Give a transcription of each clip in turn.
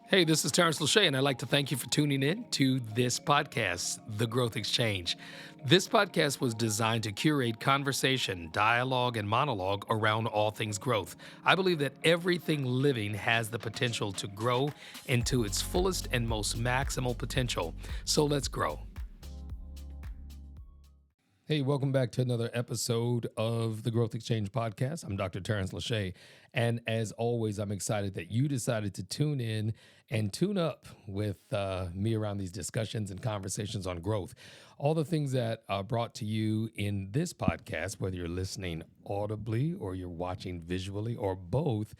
Hey, this is Tarence Lauchié, and I'd like to thank you for tuning in to this podcast, The Growth Exchange. This podcast was designed to curate conversation, dialogue, and monologue around all things growth. I believe that everything living has the potential to grow into its fullest and most maximal potential. So let's grow. Hey, welcome back to another episode of the Growth Exchange podcast. I'm Dr. Tarence Lauchié, and as always, I'm excited that you decided to tune in and tune up with me around these discussions and conversations on growth. All the things that are brought to you in this podcast, whether you're listening audibly or you're watching visually or both,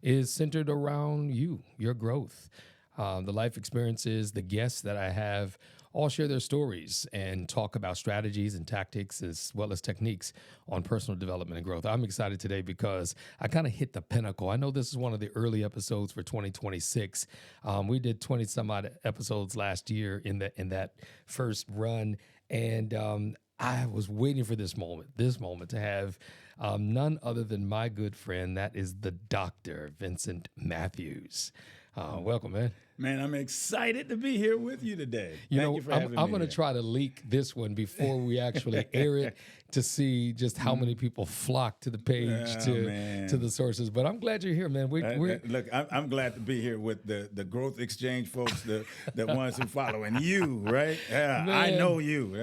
is centered around you, your growth. The life experiences, the guests that I have all share their stories and talk about strategies and tactics as well as techniques on personal development and growth. I'm excited today because I kind of hit the pinnacle. I know this is one of the early episodes for 2026. We did 20 some odd episodes last year in that first run, and I was waiting for this moment to have none other than my good friend, that is the Dr. Vincent Mathews. Welcome, man. Man, I'm excited to be here with you today. Thank you for having me. I'm going to try to leak this one before we actually air it to see just how many people flock to the page, to the sources. But I'm glad you're here, man. Look, I'm glad to be here with the Growth Exchange folks, the ones who follow. And you, right? Yeah, man, I know you.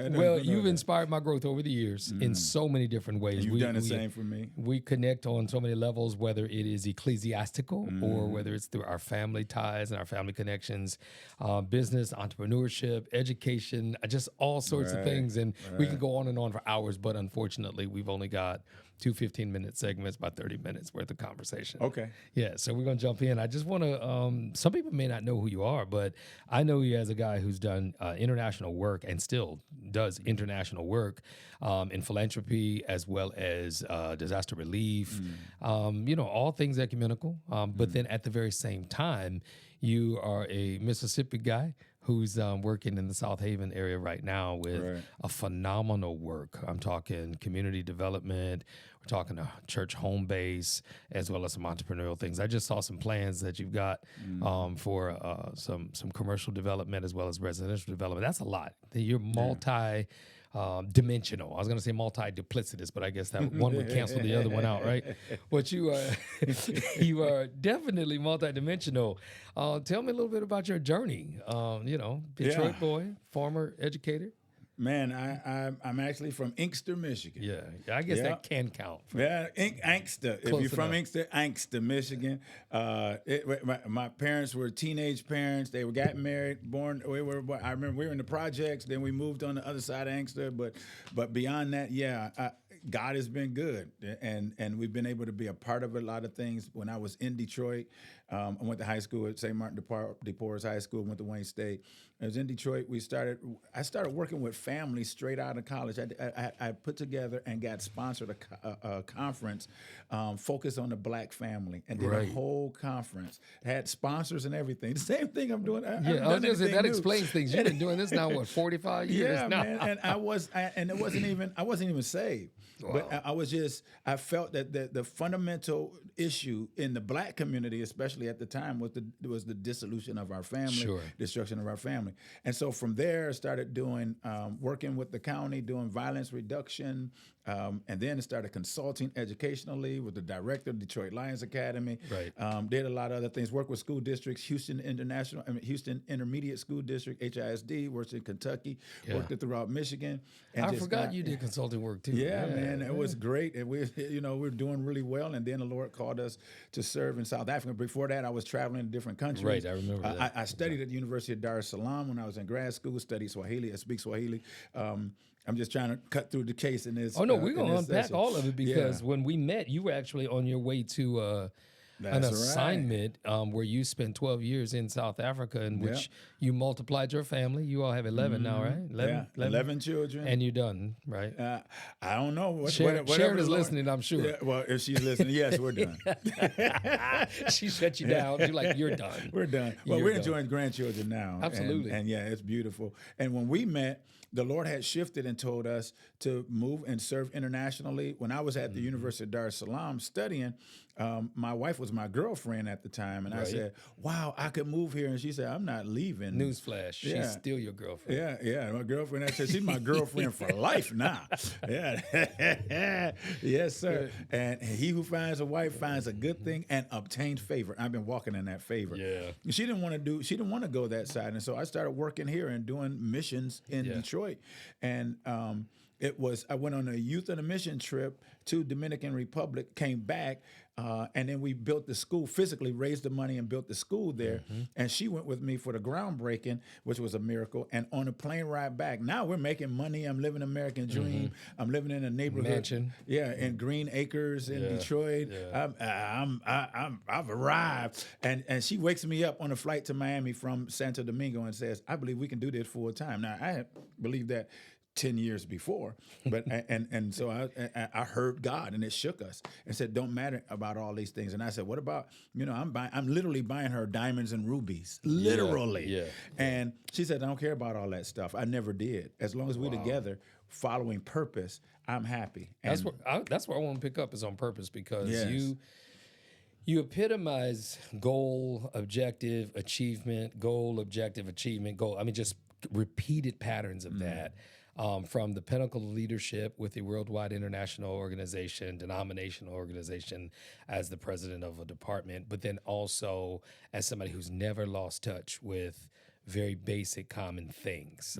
You've inspired my growth over the years in so many different ways. You've done the same for me. We connect on so many levels, whether it is ecclesiastical or whether it's through our family ties and our family connections, business, entrepreneurship, education, just all sorts of things. And we can go on and on for hours, but unfortunately, we've only got two 15-minute segments, about 30 minutes worth of conversation. Okay. Yeah, so we're going to jump in. I just want to, some people may not know who you are, but I know you as a guy who's done international work and still does international work in philanthropy as well as disaster relief, all things ecumenical. But then at the very same time, you are a Mississippi guy who's working in the South Haven area right now with a phenomenal work. I'm talking community development. We're talking a church home base, as well as some entrepreneurial things. I just saw some plans that you've got for some commercial development as well as residential development. That's a lot. You're dimensional. I was going to say multi-duplicitous, but I guess that one would cancel the other one out, right? But you are definitely multi-dimensional. Tell me a little bit about your journey. Detroit boy, former educator. Man, I'm actually from Inkster, Michigan. Yeah, I guess that can count. Inkster. If you're from Inkster, Michigan. My parents were teenage parents. They got married, born. I remember we were in the projects. Then we moved on the other side of Inkster. But beyond that, God has been good, and we've been able to be a part of a lot of things. When I was in Detroit, I went to high school at St. Martin de Porres High School, went to Wayne State. I was in Detroit. I started working with families straight out of college. I put together and got sponsored a conference focused on the Black family, and did a whole conference. Had sponsors and everything. The same thing I'm doing. I was just saying that explains things. You've been doing this now, 45 years now? Yeah, man. And I wasn't even saved. Wow. But I felt that the fundamental issue in the Black community, especially at the time, was the dissolution of our family, destruction of our family. And so from there, I started doing working with the county, doing violence reduction, and then started consulting educationally with the director of Detroit Lions Academy. Right. Did a lot of other things. Worked with school districts, Houston Intermediate School District, HISD. Worked in Kentucky. Yeah. Worked it throughout Michigan. And I forgot you did consulting work too. Yeah, man, it was great, and we're doing really well. And then the Lord called us to serve in South Africa. Before that, I was traveling to different countries. Right, I remember that. I studied at the University of Dar es Salaam when I was in grad school. Studied Swahili. I speak Swahili. I'm just trying to cut through the case in this. Oh no, we're gonna unpack all of it because when we met, you were actually on your way to an assignment where you spent 12 years in South Africa, in which you multiplied your family. You all have 11 now, right? 11 children. And you're done, right? I don't know. Sharon is listening, I'm sure. Yeah, well, if she's listening, yes, we're done. She shut you down. You're like, you're done. We're done. Well, we're enjoying grandchildren now. Absolutely. And yeah, it's beautiful. And when we met, the Lord had shifted and told us to move and serve internationally. When I was at the University of Dar es Salaam studying, my wife was my girlfriend at the time, and I said, "Wow, I could move here." And she said, "I'm not leaving." Newsflash, she's still your girlfriend. Yeah, my girlfriend. I said she's my girlfriend for life now. Yeah, yes, sir. And he who finds a wife finds a good thing and obtains favor. I've been walking in that favor. Yeah, she didn't want to go that side, and so I started working here and doing missions in Detroit, and I went on a youth and a mission trip to Dominican Republic, came back, and then we built the school, physically raised the money and built the school there. And she went with me for the groundbreaking, which was a miracle. And on the plane ride back, now we're making money. I'm living an American dream. I'm living in a neighborhood, mansion, in Green Acres in Detroit. I've arrived, and she wakes me up on a flight to Miami from Santo Domingo and says, "I believe we can do this full time." Now I believed that 10 years before, but and so I heard God, and it shook us and said, "Don't matter about all these things." And I said, "What about, I'm literally buying her diamonds and rubies, literally." And she said, "I don't care about all that stuff. I never did. As long as we're together, following purpose, I'm happy." And that's where I want to pick up, is on purpose, because you epitomize goal, objective, achievement, goal, objective, achievement, goal. I mean, just repeated patterns of that. From the pinnacle of leadership with a worldwide international organization, denominational organization, as the president of a department, but then also as somebody who's never lost touch with very basic common things.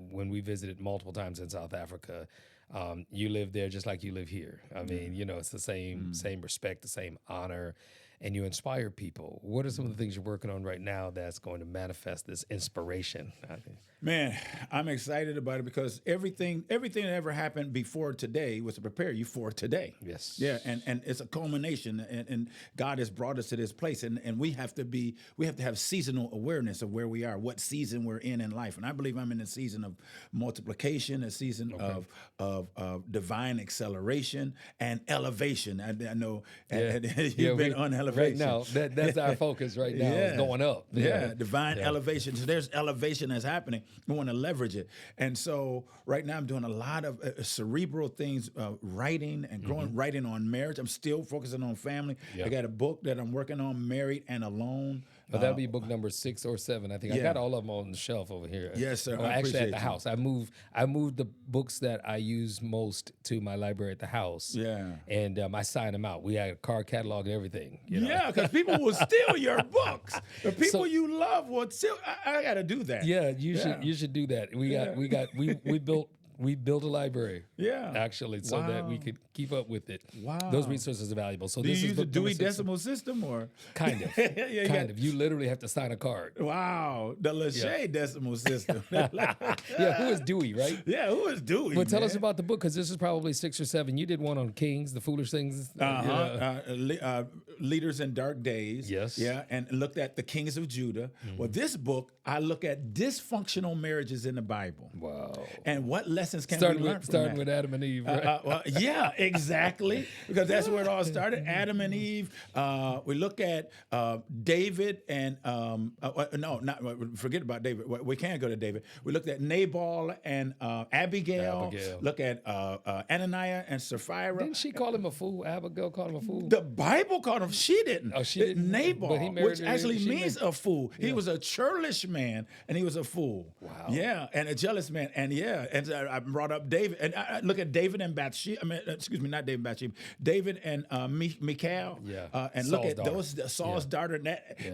When we visited multiple times in South Africa, you live there just like you live here. I mean, it's the same respect, the same honor, and you inspire people. What are some of the things you're working on right now that's going to manifest this inspiration? Man, I'm excited about it, because everything that ever happened before today was to prepare you for today. Yes. Yeah, and it's a culmination, and God has brought us to this place, and we have to have seasonal awareness of where we are, what season we're in life. And I believe I'm in a season of multiplication, a season of divine acceleration and elevation. I know you've been on elevation. Right now, that's our focus right now, is going up. Divine elevation. So there's elevation that's happening. We want to leverage it. And so right now I'm doing a lot of cerebral things, writing and writing on marriage. I'm still focusing on family. I got a book that I'm working on, Married and Alone. But that'll be book number 6 or 7. I think I got all of them on the shelf over here. Yes, sir. Actually, at the house. I moved the books that I use most to my library at the house. Yeah. And I sign them out. We had a card catalog and everything. Yeah, because people will steal your books. The people you love will steal. I got to do that. Yeah, you should do that. We built a library. Yeah. Actually, so that we could keep up with it. Wow. Those resources are valuable. So do this you is use a Dewey Decimal System, or kind of? Kind of. You literally have to sign a card. Wow, the Lauchié Decimal System. Who is Dewey, right? Yeah, who is Dewey? Well, tell us about the book, because this is probably 6 or 7. You did one on kings, the foolish things. Leaders in Dark Days. Yes. Yeah, and looked at the kings of Judah. Well, this book, I look at dysfunctional marriages in the Bible. Wow. And what lessons can we learn from that? Starting with Adam and Eve, right? Yeah, exactly. Because that's where it all started. Adam and Eve. We look at David and forget about David. We can't go to David. We looked at Nabal and Abigail. Look at Ananias and Sapphira. Didn't she call him a fool? Abigail called him a fool. The Bible called him. She didn't. Oh, she didn't. Nabal, which actually means a fool. He was a churlish man, and he was a fool. Wow. Yeah, and a jealous man, and I brought up David, and I look at David and Bathsheba. I mean, excuse me, not David and Bathsheba. David and Michal. Yeah. And Saul's look at daughter. Saul's daughter.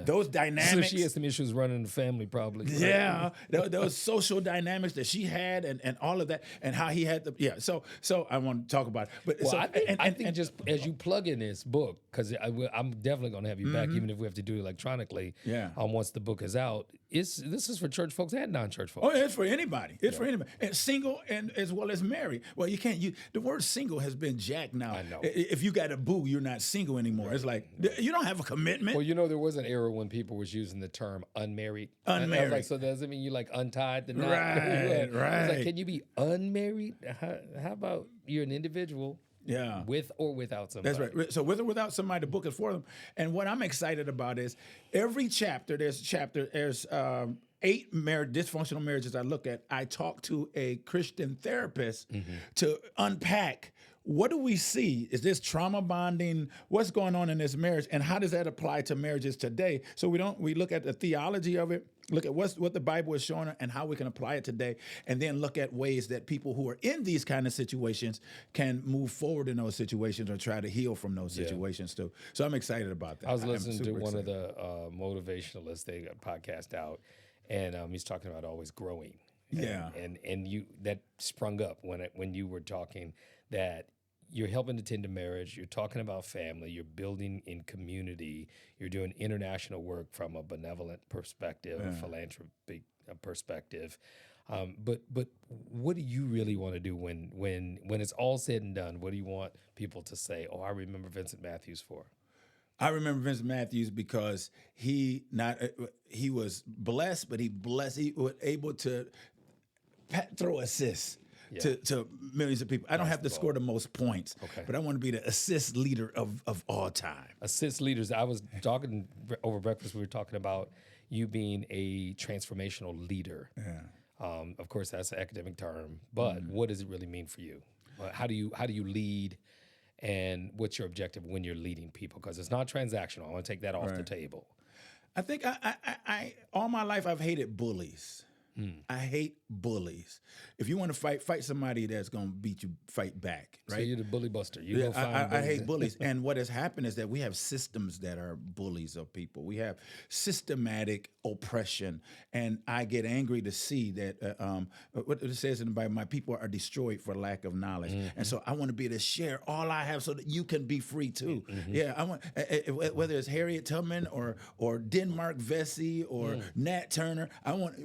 Those dynamics. So she has some issues running the family, probably. Right? Yeah, those social dynamics that she had, and all of that, and how he had So I want to talk about it. But I think just as you plug in this book, because I'm definitely going to have you back, even if we have to do it electronically. Yeah. Once the book is out, this is for church folks and non-church folks. Oh, it's for anybody. It's for anybody, and single and as well as married. Well, you can't. The word single has been jacked now. I know. If you got a boo, you're not single anymore. Right. It's like you don't have a commitment. Well, there was an era when people was using the term unmarried. Unmarried. I was like, so does it mean you untied the knot? Right. I was like, can you be unmarried? How about you're an individual? Yeah. With or without somebody. That's right. So with or without somebody, the book is for them. And what I'm excited about is every chapter, there's 8 dysfunctional marriages I look at. I talk to a Christian therapist to unpack what do we see? Is this trauma bonding? What's going on in this marriage, and how does that apply to marriages today? So we look at the theology of it, look at what the Bible is showing, and how we can apply it today, and then look at ways that people who are in these kind of situations can move forward in those situations or try to heal from those situations too. So I'm excited about that. I was listening to one of the motivationalists, they got a podcast out, and he's talking about always growing. And you that sprung up when you were talking that you're helping to tend to marriage, you're talking about family, you're building in community, you're doing international work from a benevolent perspective, a philanthropic perspective. But what do you really want to do when it's all said and done? What do you want people to say? Oh, I remember Vincent Mathews for. I remember Vincent Mathews because he was blessed, but he was able to throw assists to millions of people. I don't have to score the most points, but I want to be the assist leader of all time. Assist leaders. I was talking over breakfast. We were talking about you being a transformational leader. Yeah. Of course, that's an academic term, but what does it really mean for you? How do you lead? And what's your objective when you're leading people? Because it's not transactional. I want to take that off the table. I think I all my life I've hated bullies. I hate bullies. If you want to fight somebody that's going to beat you, fight back, right? So you're the bully buster. I hate bullies. And what has happened is that we have systems that are bullies of people. We have systematic oppression. And I get angry to see that what it says in the Bible, my people are destroyed for lack of knowledge. And so I want to be able to share all I have so that you can be free too. Yeah, I want whether it's Harriet Tubman or Denmark Vesey or Nat Turner,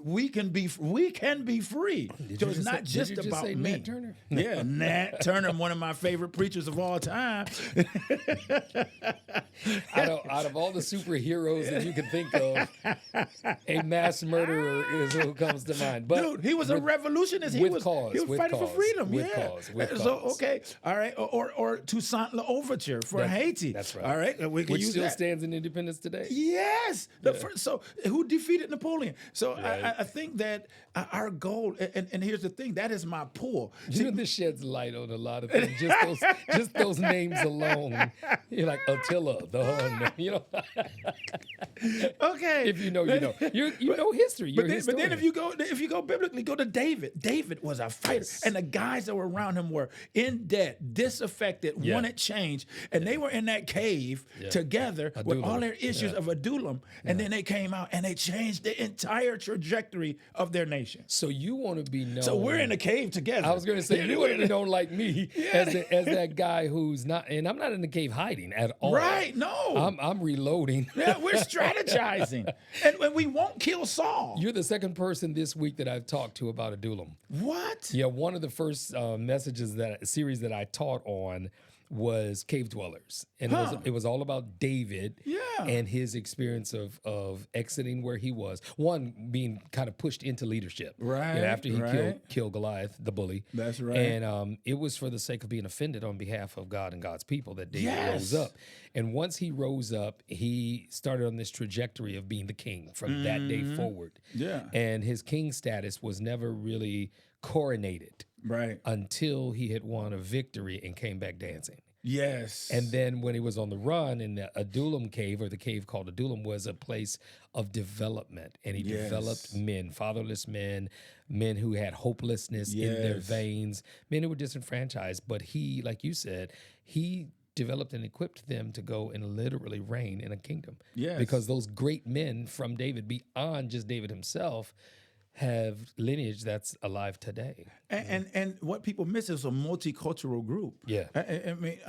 we can be free. So it's not just about me. Nat Turner? Yeah, Nat Turner, one of my favorite preachers of all time. Out of all the superheroes that you can think of, a mass murderer is who comes to mind. But dude, he was a revolutionist. He was fighting for freedom. With cause. So okay, all right, or Toussaint L'Ouverture for Haiti. That's right. All right, we can which use still that. Stands in independence today. Yes. So who defeated Napoleon? So I think that our goal, and here's the thing, that is my pull. You know, this sheds light on a lot of things. Just those names alone. You're like Attila, the Hun. You know. Okay. If you know, you know. You know history. But then if you go biblically, go to David. David was a fighter, and the guys that were around him were in debt, disaffected, wanted change, and they were in that cave together with all their issues of Adullam, and then they came out and they changed the entire trajectory of their nation. So you want to be known. So we're in a cave together. I was going to say, you want to be known like me as that guy who's not, and I'm not in the cave hiding at all. Right, no. I'm reloading. Yeah, we're strategizing. And we won't kill Saul. You're the second person this week that I've talked to about Adullam. What? Yeah, one of the first series that I taught on was cave dwellers, and it was all about David and his experience of exiting where he was. One being kind of pushed into leadership, right? After he killed Goliath, the bully. That's right. And it was for the sake of being offended on behalf of God and God's people that David rose up. And once he rose up, he started on this trajectory of being the king from that day forward. Yeah. And his king status was never really coronated. Right. Until he had won a victory and came back dancing. Yes. And then when he was on the run in the Adullam cave, or the cave called Adullam, was a place of development. And he developed men, fatherless men, men who had hopelessness in their veins, men who were disenfranchised. But he, like you said, he developed and equipped them to go and literally reign in a kingdom. Yes. Because those great men from David, beyond just David himself, have lineage that's alive today. And what people miss is a multicultural group. Yeah. I mean,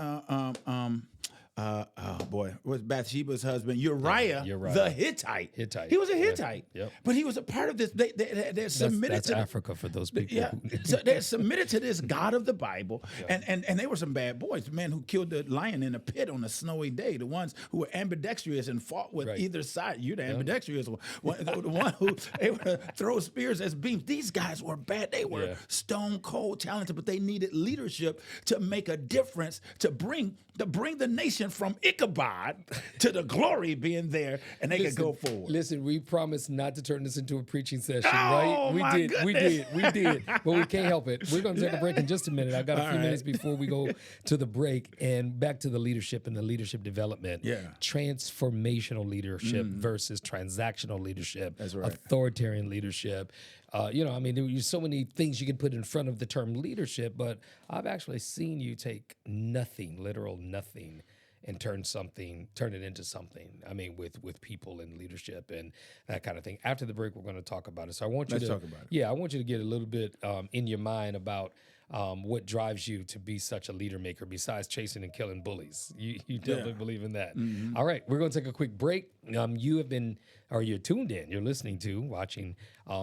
was Bathsheba's husband, Uriah the Hittite. He was a Hittite. Yep. But he was a part of this. They're submitted that's to Africa for those people. Yeah. So they're submitted to this God of the Bible. And they were some bad boys. The man who killed the lion in a pit on a snowy day. The ones who were ambidextrous and fought with either side. You're the ambidextrous one. The one who they were throw spears as beams. These guys were bad. They were stone cold talented, but they needed leadership to make a difference, to bring the nation transition from Ichabod to the glory being there, and they could go forward. Listen, we promised not to turn this into a preaching session, Oh, right? We my did, goodness. we did, but we can't help it. We're going to take a break in just a minute. I've got a few minutes before we go to the break, and back to the leadership and the leadership development. Yeah. Transformational leadership versus transactional leadership. That's right. Authoritarian leadership. There's so many things you can put in front of the term leadership, but I've actually seen you take nothing, literal nothing, and turn it into something. I mean, with people and leadership and that kind of thing. After the break, we're going to talk about it. So I want you Let's to talk about it. Yeah, I want you to get a little bit in your mind about what drives you to be such a leader maker besides chasing and killing bullies. You definitely believe in that. All right, we're going to take a quick break. You're tuned in, you're listening to, watching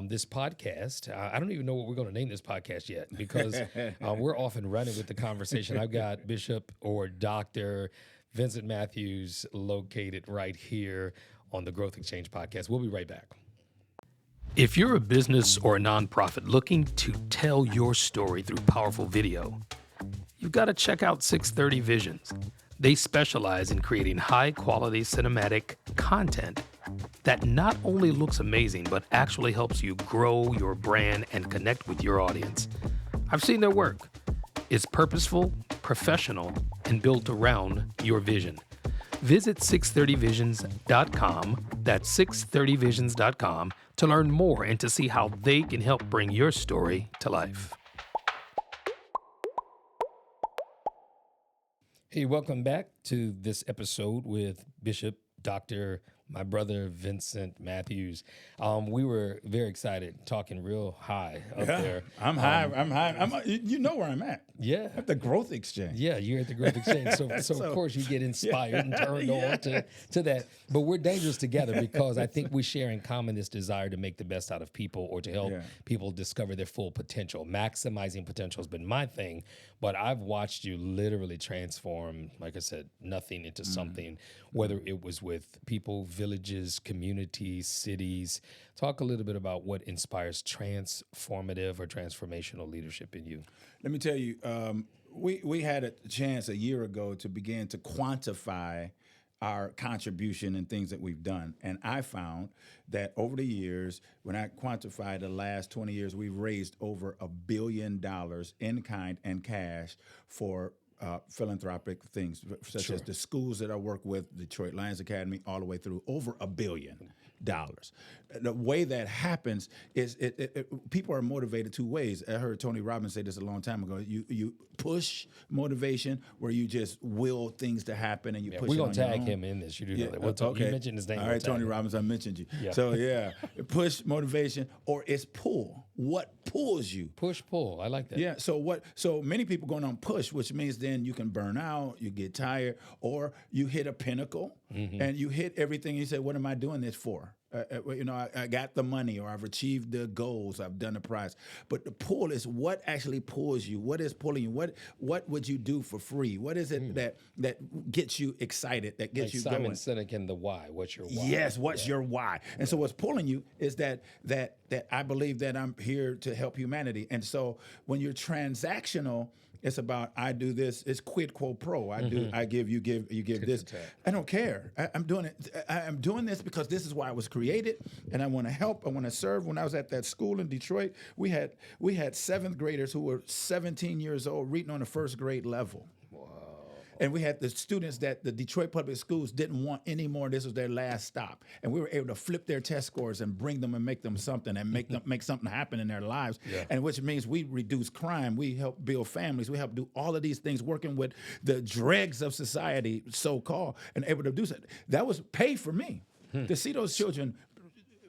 this podcast. I don't even know what we're going to name this podcast yet because we're off and running with the conversation. I've got Bishop or Dr. Vincent Mathews located right here on the Growth Exchange podcast. We'll be right back. If you're a business or a nonprofit looking to tell your story through powerful video, you've got to check out 630 Visions. They specialize in creating high-quality cinematic content that not only looks amazing, but actually helps you grow your brand and connect with your audience. I've seen their work. It's purposeful, professional, and built around your vision. Visit 630visions.com, that's 630visions.com, to learn more and to see how they can help bring your story to life. Hey, welcome back to this episode with Bishop Dr. my brother Vincent Mathews. We were very excited, talking real high up there. I'm high. You know where I'm at. Yeah. At the Growth Exchange. Yeah, you're at the Growth Exchange. So of course you get inspired and turned on to that. But we're dangerous together because I think we share in common this desire to make the best out of people or to help people discover their full potential. Maximizing potential has been my thing, but I've watched you literally transform, like I said, nothing into something, whether it was with people, villages, communities, cities. Talk a little bit about what inspires transformative or transformational leadership in you. Let me tell you, we had a chance a year ago to begin to quantify our contribution and things that we've done. And I found that over the years, when I quantified the last 20 years, we've raised over $1 billion in kind and cash for philanthropic things, such as the schools that I work with, Detroit Lions Academy, all the way through, over $1 billion. The way that happens is people are motivated two ways. I heard Tony Robbins say this a long time ago. You push motivation where you just will things to happen and you push. We're gonna tag him in this. You do know that. We'll talk, you mentioned his name. All right, Tony Robbins, I mentioned you. Yeah. So push motivation, or it's pull. What pulls you? Push pull. I like that. Yeah. So many people going on push, which means then you can burn out, you get tired, or you hit a pinnacle and you hit everything. And you say, "What am I doing this for?" I got the money, or I've achieved the goals, I've done the prize. But the pull is what actually pulls you. What is pulling you? What would you do for free? What is it that gets you excited, that gets you going? Simon Sinek and the why. What's your why? Yes, what's your why? And so what's pulling you is that I believe that I'm here to help humanity. And so when you're transactional, it's about I do this. It's quid quo pro. I do. I give. You give. You give this. I don't care. I'm doing it. I'm doing this because this is why I was created, and I want to help. I want to serve. When I was at that school in Detroit, we had seventh graders who were 17 years old reading on the first grade level. And we had the students that the Detroit Public Schools didn't want anymore. This was their last stop. And we were able to flip their test scores and bring them and make them something and make something happen in their lives. Yeah. And which means we reduce crime. We help build families. We help do all of these things, working with the dregs of society, so-called, and able to do so. That was pay for me to see those children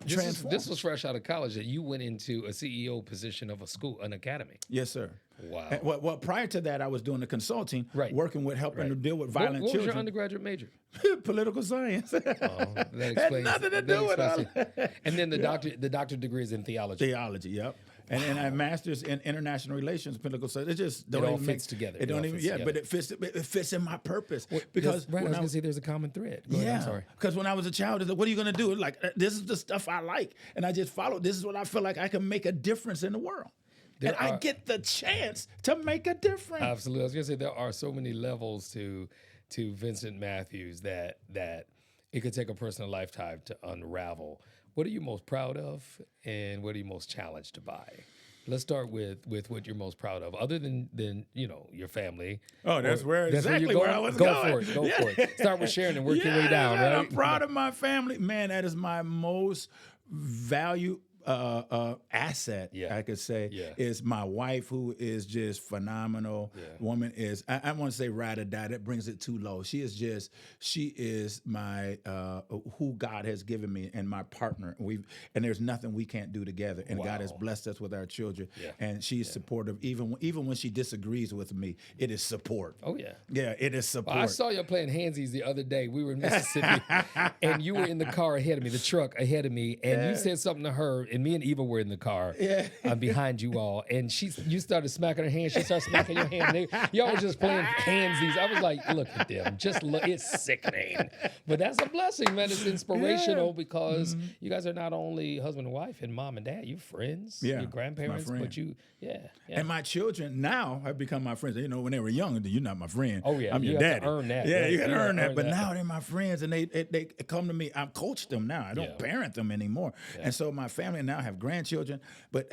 transform. This was fresh out of college that you went into a CEO position of a school, an academy. Yes, sir. Wow. And, well, prior to that, I was doing the consulting, working with helping to deal with violent children. What was your undergraduate major? Political science. That explains. Had nothing to do with it. And then the doctorate degree is in theology. Theology, yep. And I have master's in international relations, political studies. It just don't all fits together. It don't even, but it fits in my purpose. Because I was going to say there's a common thread. Go ahead, I'm sorry. Because when I was a child, it's like, what are you going to do? Like, this is the stuff I like. And I just follow. This is what I feel like I can make a difference in the world. I get the chance to make a difference. Absolutely. I was going to say there are so many levels to to Vincent Mathews that it could take a person a lifetime to unravel. What are you most proud of, and what are you most challenged by? Let's start with what you're most proud of, other than your family. Oh, that's where exactly where I was Go going. for it. Start with sharing and work your way down. Man, Right? I'm proud of my family. Man, that is my most valued asset, Yeah. I could say, Yeah. is my wife, who is just phenomenal. Yeah. Woman is, I want to say ride or die. That brings it too low. She is my, who God has given me and my partner. And there's nothing we can't do together. And God has blessed us with our children. Yeah. And she's supportive. Even when she disagrees with me, it is support. Oh, yeah. Yeah, it is support. Well, I saw you playing handsies the other day. We were in Mississippi, and you were in the car ahead of me, the truck ahead of me, and you said something to her, and me and Eva were in the car behind you all, and you started smacking her hand. She started smacking your hand. Y'all were just playing handsies. I was like, look at them. Just look. It's sickening. But that's a blessing, man. It's inspirational because you guys are not only husband and wife and mom and dad. You're friends. You're grandparents. But And my children now have become my friends. You know, when they were young, you're not my friend. Oh, yeah. I'm your daddy. To earn that. Yeah, right? you got to earn that. But now they're my friends, and they come to me. I coach them now. I don't parent them anymore. And so my family now have grandchildren. But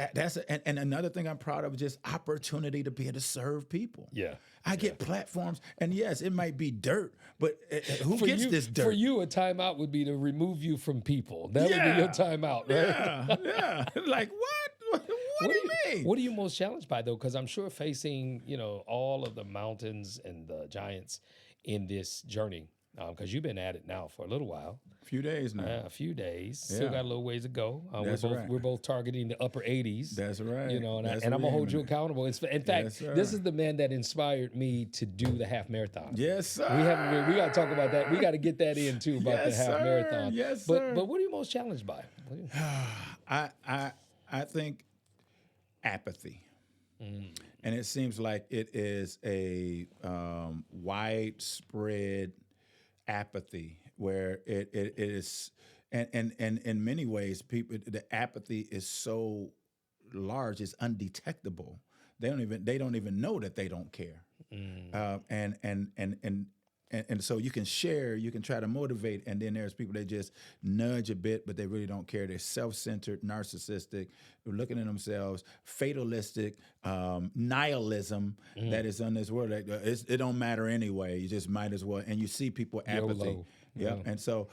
and another thing I'm proud of is just opportunity to be able to serve people. Yeah. I get platforms, and yes, it might be dirt, but who gets this dirt? For you, a timeout would be to remove you from people. That would be your timeout, right? Yeah. Like, what? What do you mean? What are you most challenged by, though? Because I'm sure facing, all of the mountains and the giants in this journey, because you've been at it now for a little while. A few days now. A few days. Still got a little ways to go. That's right. We're both targeting the upper 80s. That's right. And I'm going to hold you accountable. In fact, this is the man that inspired me to do the half marathon. Yes, sir. We got to talk about that. We got to get that in, too, about the half marathon. Yes, sir. But what are you most challenged by? I think apathy. And it seems like it is a widespread apathy where it is, and in many ways, the apathy is so large, it's undetectable. They don't even know that they don't care. And so you can share, you can try to motivate, and then there's people that just nudge a bit, but they really don't care. They're self-centered, narcissistic, looking at themselves, fatalistic, nihilism that is on this world. It don't matter anyway. You just might as well. And you see people apathy. YOLO. Yeah. And so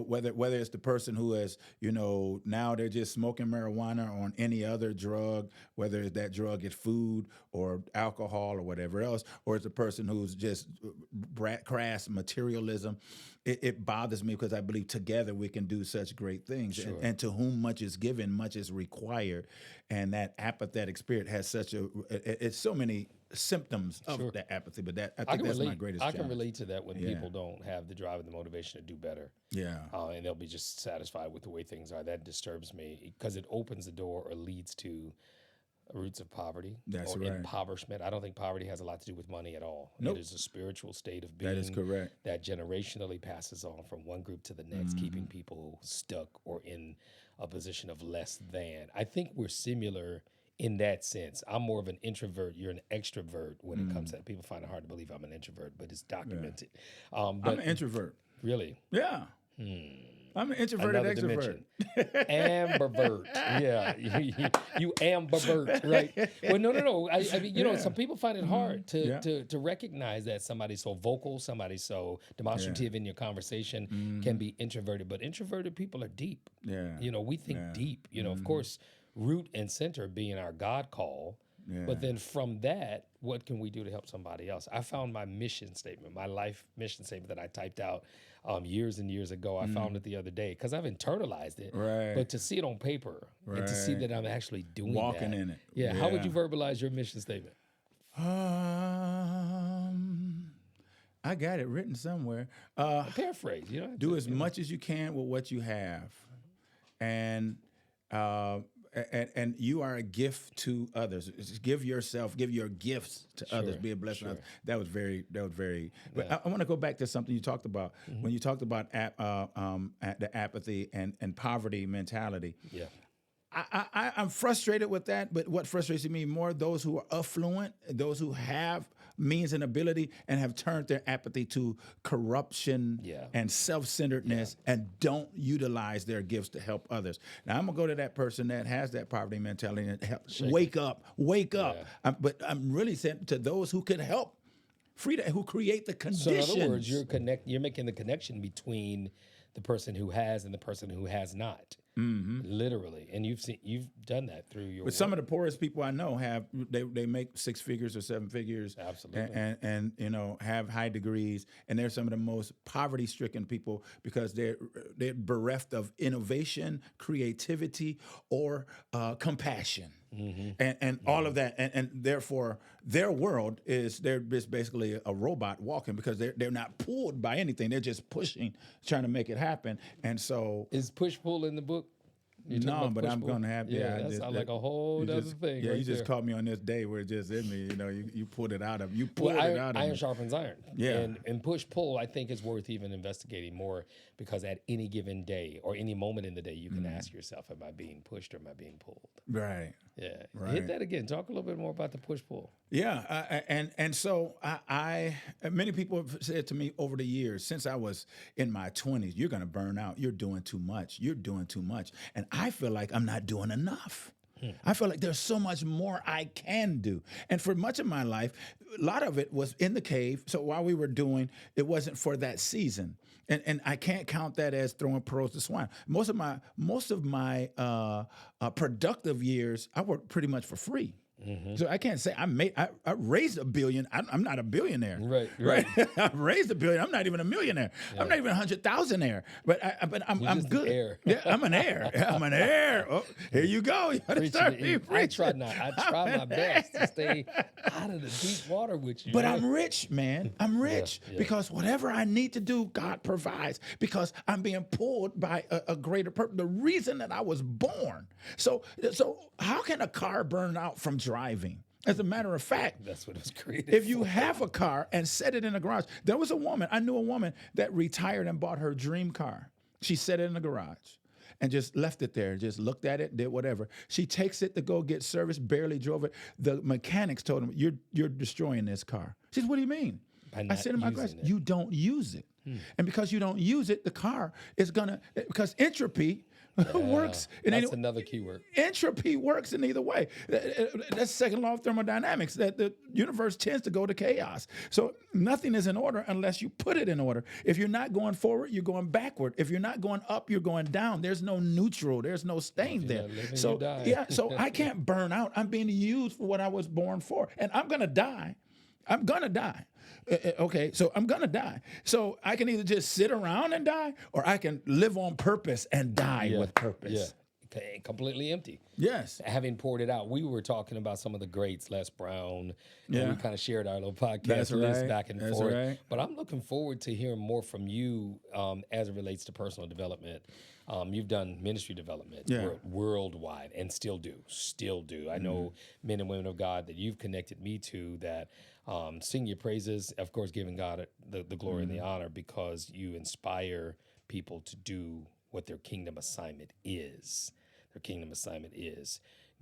whether it's the person who is, now they're just smoking marijuana or on any other drug, whether that drug is food or alcohol or whatever else, or it's a person who's just crass materialism, it bothers me because I believe together we can do such great things. Sure. And to whom much is given, much is required. And that apathetic spirit has it's so many symptoms of the apathy, but I think that's my greatest challenge. I can relate to that when people don't have the drive and the motivation to do better. Yeah. And they'll be just satisfied with the way things are. That disturbs me because it opens the door or leads to roots of poverty or impoverishment. I don't think poverty has a lot to do with money at all. Nope. It is a spiritual state of being. That is correct. That generationally passes on from one group to the next, keeping people stuck or in a position of less than. I think we're similar in that sense. I'm more of an introvert. You're an extrovert when it comes to that. People find it hard to believe I'm an introvert, but it's documented. I'm an introvert. Really? Yeah. I'm an introverted extrovert. Ambivert. Yeah. You ambivert, right? Well, no. I mean, some people find it hard to recognize that somebody so vocal, somebody so demonstrative in your conversation can be introverted. But introverted people are deep. Yeah. We think deep. Of course, root and center being our God call. Yeah. But then from that, what can we do to help somebody else? I found my mission statement, my life mission statement that I typed out years and years ago. I found it the other day because I've internalized it. Right. But to see it on paper and to see that I'm actually doing walking that. in it. Yeah. How would you verbalize your mission statement? I got it written somewhere. Paraphrase. Do as much as you can with what you have, and you are a gift to others. Give your gifts to others. Be a blessing. Sure. That was very. But I want to go back to something you talked about when you talked about the apathy and poverty mentality. Yeah. I'm frustrated with that, but what frustrates me more, those who are affluent, those who have means and ability and have turned their apathy to corruption and self-centeredness and don't utilize their gifts to help others. Now, I'm going to go to that person that has that poverty mentality and help, wake up. But I'm really saying to those who could help, who create the conditions. So in other words, you're making the connection between the person who has and the person who has not. Literally, and you've done that through your. But some of the poorest people I know they make 6 figures or 7 figures, absolutely, and have high degrees, and they're some of the most poverty-stricken people because they're bereft of innovation, creativity, or compassion, and all of that, and therefore their world they're just basically a robot walking because they're not pulled by anything, they're just pushing, trying to make it happen, and so is push-pull in the book? No, but I'm going to have that sounds like a whole other thing. Yeah, you just caught me on this day where it just hit me. You pulled it out of you. Pulled it out of iron me. sharpens iron. Yeah, and push-pull I think is worth even investigating more because at any given day or any moment in the day you can ask yourself, am I being pushed or am I being pulled? Right. Yeah. Right. Hit that again. Talk a little bit more about the push-pull. Yeah, and so many people have said to me over the years since I was in my 20s, you're going to burn out. You're doing too much. You're doing too much, and I feel like I'm not doing enough. I feel like there's so much more I can do. And for much of my life, a lot of it was in the cave. So while we were doing, it wasn't for that season. And I can't count that as throwing pearls to swine. Most of my productive years, I worked pretty much for free. So I can't say I raised $1 billion. I'm not a billionaire. Right. I raised $1 billion. I'm not even a millionaire. Yeah. I'm not even 100,000aire. But I'm good. Heir. Yeah, I'm an heir. I'm an heir. Oh, here you go. You gotta start me I try my best to stay out of the deep water with you. But I'm rich, man. I'm rich because whatever I need to do, God provides. Because I'm being pulled by a greater purpose. The reason that I was born. So how can a car burn out from driving? As a matter of fact, that's what it was created. If you have a car and set it in a garage, I knew a woman that retired and bought her dream car. She set it in the garage and just left it there, just looked at it, did whatever. She takes it to go get service, barely drove it. The mechanics told him, you're destroying this car. She said, what do you mean? I said in my garage, you don't use it. And because you don't use it, the car is because entropy works. That's another keyword. Entropy works in either way. That's the second law of thermodynamics, that the universe tends to go to chaos. So nothing is in order unless you put it in order. If you're not going forward, you're going backward. If you're not going up, you're going down. There's no neutral. There's no staying there. So I can't burn out. I'm being used for what I was born for. And I'm going to die. I'm going to die. Okay, so I'm going to die. So I can either just sit around and die, or I can live on purpose and die with purpose. Yeah, completely empty. Yes. Having poured it out. We were talking about some of the greats, Les Brown, and we kind of shared our little podcast list back and forth. Right. But I'm looking forward to hearing more from you as it relates to personal development. You've done ministry development worldwide and still do. I know men and women of God that you've connected me to that sing your praises, of course, giving God the glory and the honor because you inspire people to do what their kingdom assignment is.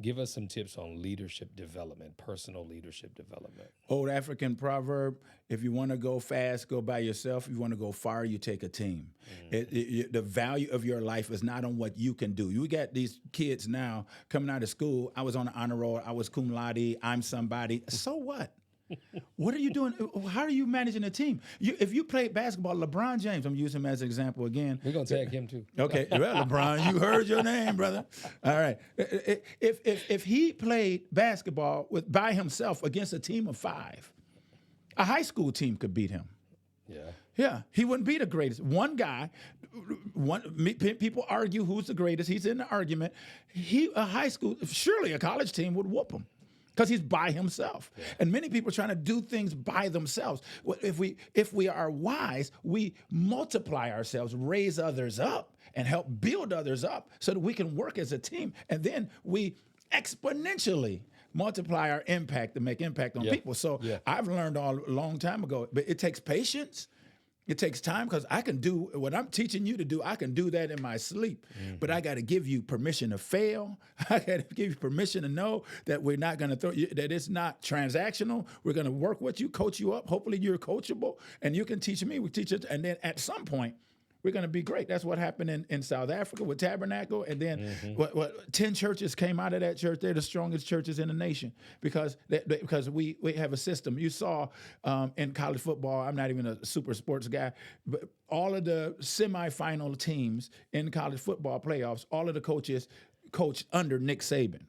Give us some tips on leadership development, personal leadership development. Old African proverb, if you want to go fast, go by yourself. If you want to go far, you take a team. The value of your life is not on what you can do. You got these kids now coming out of school. I was on the honor roll. I was cum laude. I'm somebody. So what? What are you doing? How are you managing a team? If you played basketball, LeBron James, I'm using him as an example again. We're going to tag him too. Okay, well, LeBron, you heard your name, brother. All right. If he played basketball by himself against a team of 5, a high school team could beat him. Yeah, he wouldn't be the greatest. One guy, people argue who's the greatest. He's in the argument. Surely a college team would whoop him. Because he's by himself. And many people are trying to do things by themselves. If we are wise, we multiply ourselves, raise others up, and help build others up so that we can work as a team. And then we exponentially multiply our impact to make impact on people. So I've learned a long time ago, but it takes patience. It takes time because I can do what I'm teaching you to do. I can do that in my sleep, but I got to give you permission to fail. I got to give you permission to know that we're not going to throw you, that it's not transactional. We're going to work with you, coach you up. Hopefully you're coachable and you can teach me. We teach it. And then at some point, we're going to be great. That's what happened in South Africa with Tabernacle. And then 10 churches came out of that church. They're the strongest churches in the nation because we have a system. You saw in college football, I'm not even a super sports guy, but all of the semifinal teams in college football playoffs, all of the coaches coached under Nick Saban.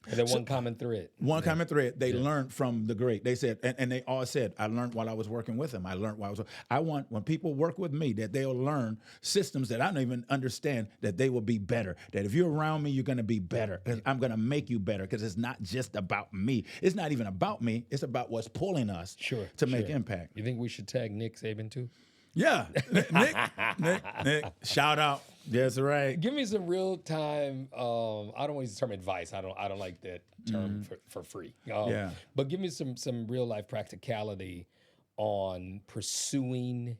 And then one common thread. One common thread. They learned from the great. They said, and they all said, I learned while I was working with them. I learned while I want, when people work with me, that they'll learn systems that I don't even understand, that they will be better. That if you're around me, you're going to be better. I'm going to make you better because it's not just about me. It's not even about me. It's about what's pulling us to make impact. You think we should tag Nick Saban too? Yeah. Nick, shout out. That's right. Give me some real time. I don't want to use the term advice. I don't like that term for free. But give me some real life practicality on pursuing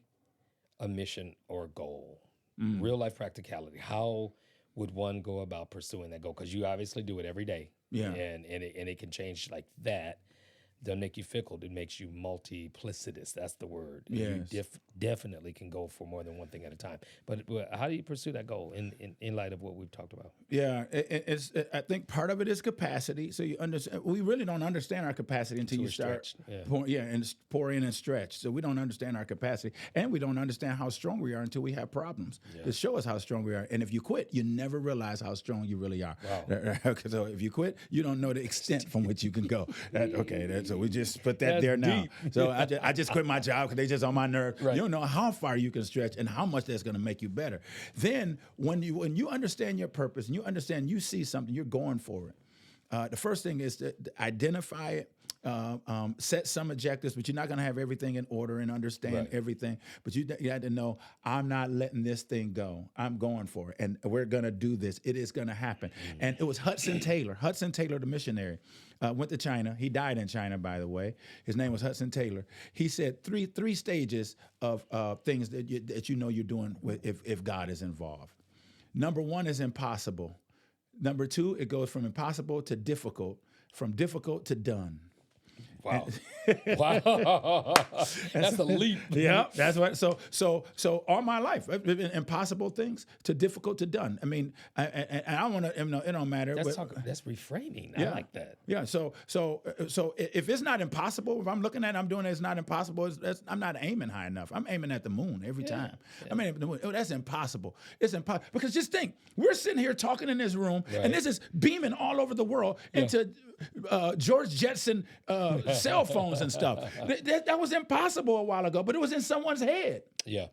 a mission or a goal. Real life practicality. How would one go about pursuing that goal? Because you obviously do it every day. Yeah. And it can change like that. Doesn't make you fickle. It makes you multiplicitous. That's the word. Yes. You definitely can go for more than one thing at a time. But how do you pursue that goal in light of what we've talked about? Yeah, I think part of it is capacity. So you understand. We really don't understand our capacity until you start. And pour in and stretch. So we don't understand our capacity, and we don't understand how strong we are until we have problems to show us how strong we are. And if you quit, you never realize how strong you really are. Wow. So if you quit, you don't know the extent from which you can go. So we just put that there now. So I just quit my job because they just on my nerve. Right. You don't know how far you can stretch and how much that's going to make you better. Then when you understand your purpose and you understand you see something, you're going for it. The first thing is to identify it. Set some objectives, but you're not going to have everything in order and understand everything. But you had to know, I'm not letting this thing go. I'm going for it, and we're going to do this. It is going to happen. And it was Hudson Taylor, the missionary, went to China. He died in China, by the way. His name was Hudson Taylor. He said three stages of things that you know you're doing if God is involved. Number one is impossible. Number two, it goes from impossible to difficult, from difficult to done. Wow. Wow. That's a leap. Yeah, that's what. So all my life, impossible things to difficult to done. I mean, and I want to, it don't matter. That's reframing. I like that. Yeah. So if it's not impossible, if I'm looking at it, I'm doing it, it's not impossible. I'm not aiming high enough. I'm aiming at the moon every time. Yeah. I mean, that's impossible. It's impossible because just think, we're sitting here talking in this room, and this is beaming all over the world into George Jetson cell phones and stuff. That was impossible a while ago, but it was in someone's head. Yeah.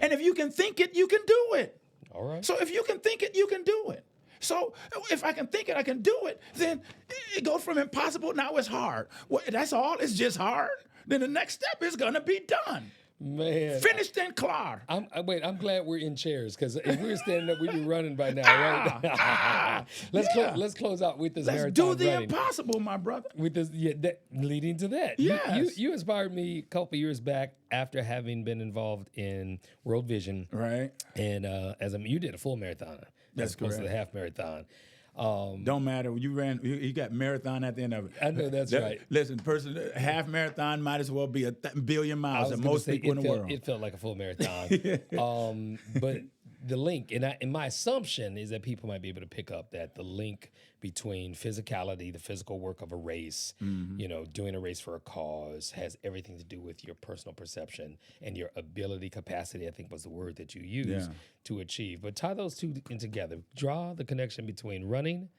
And if you can think it, you can do it. All right. So if you can think it, you can do it. So if I can think it, I can do it. Then it goes from impossible, now it's hard. Well, that's all. It's just hard. Then the next step is going to be done. Man, finished and clear. I'm glad we're in chairs because if we were standing up, we'd be running by now, right? Let's close out with this. Let's do the impossible, my brother. With this, leading to that. Yes. You inspired me a couple years back after having been involved in World Vision, right? And you did a full marathon. That's as opposed correct. to the half marathon. Don't matter. You got marathon at the end of it. I know that's right. Listen, half marathon might as well be a billion miles that most people in the world. It felt like a full marathon. But the link, and my assumption is that people might be able to pick up that the link between physicality, the physical work of a race, doing a race for a cause, has everything to do with your personal perception and your ability, capacity, I think was the word that you used, to achieve. But tie those two in together. Draw the connection between running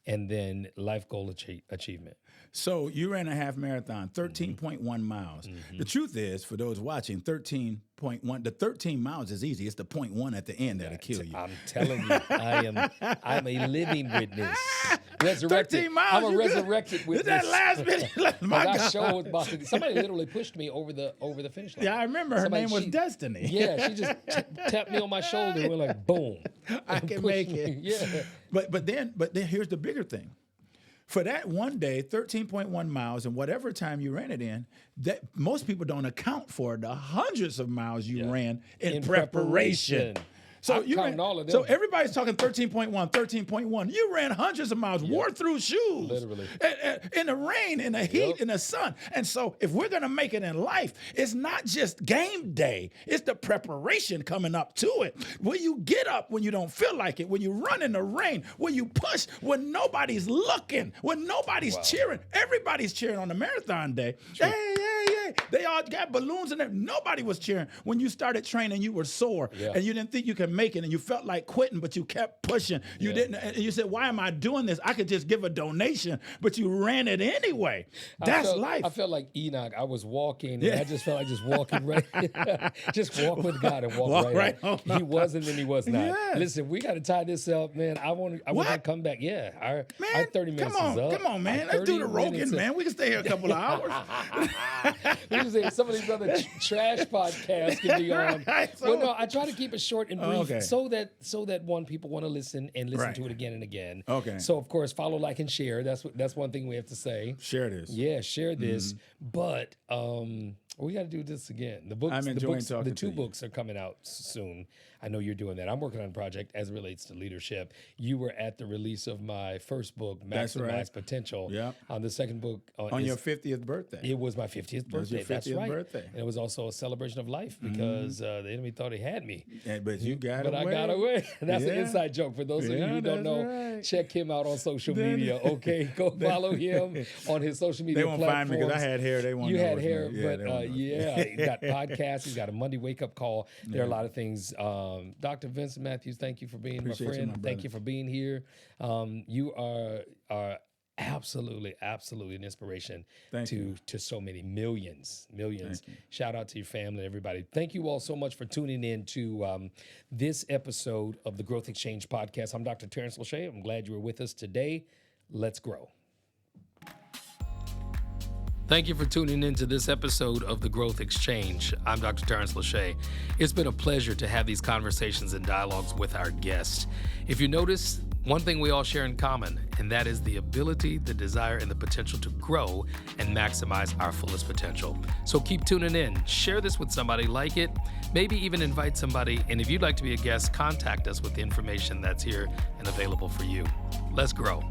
and then life goal achievement. So you ran a half marathon, 13.1 miles. Mm-hmm. The truth is, for those watching, 13.1. The 13 miles is easy. It's the 0.1 at the end that'll kill you. I'm telling you, I'm a living witness. Resurrected. 13 miles. I'm a resurrected witness. That last bit, my God. Somebody literally pushed me over the finish line. Yeah, I remember. Her name was Destiny. Yeah, she just tapped me on my shoulder and went like, boom. I can make it. Yeah. But then here's the bigger thing. for that one day, 13.1 miles, and whatever time you ran it in, that most people don't account for the hundreds of miles you ran in preparation. So I'm counting all of them. So everybody's talking 13.1. You ran hundreds of miles, wore through shoes, literally, in the rain, in the heat, in the sun. And so if we're gonna make it in life, it's not just game day; it's the preparation coming up to it. When you get up when you don't feel like it, when you run in the rain, when you push when nobody's looking, when nobody's cheering. Everybody's cheering on the marathon day. Hey. They all got balloons in there. Nobody was cheering. When you started training, you were sore and you didn't think you could make it and you felt like quitting, but you kept pushing. You didn't, and you said, why am I doing this? I could just give a donation, but you ran it anyway. That's life. I felt like Enoch. I was walking and I just felt like just walking right. Just walk with God and walk right home. He wasn't and he was not. Yeah. Listen, we got to tie this up, man. I want to come back. Yeah. Our 30 minutes is up. Come on, man. Let's do the Rogan, man. We can stay here a couple of hours. Some of these other trash podcasts can be on. Well, no, I try to keep it short and brief so that one, people want to listen and listen to it again and again. Okay. So of course, follow, like, and share. That's one thing we have to say. Share this. Yeah, share this. But we got to do this again. The two books are coming out soon. I know you're doing that. I'm working on a project as it relates to leadership. You were at the release of my first book, Maximize Potential. Yeah. On the second book. On your 50th birthday. It was my 50th birthday. That's right. Birthday. And it was also a celebration of life because the enemy thought he had me. But you got away. But I got away. That's an inside joke. For those of you who don't know, check him out on social media. Okay, go follow him on his social media platforms. They won't find me because I had hair. They won't know. You had hair, but he's got podcasts. He's got a Monday wake-up call. There are a lot of things. Dr. Vincent Mathews, thank you for being my friend. Thank you for being here. You are absolutely an inspiration to so many millions. Shout out to your family and everybody. Thank you all so much for tuning in to this episode of the Growth Exchange podcast. I'm Dr. Tarence Lauchié. I'm glad you were with us today. Let's grow. Thank you for tuning in to this episode of the Growth Exchange. I'm Dr. Tarence Lauchié. It's been a pleasure to have these conversations and dialogues with our guests. If you notice, one thing we all share in common, and that is the ability, the desire, and the potential to grow and maximize our fullest potential. So keep tuning in. Share this with somebody, like it, maybe even invite somebody. And if you'd like to be a guest, contact us with the information that's here and available for you. Let's grow.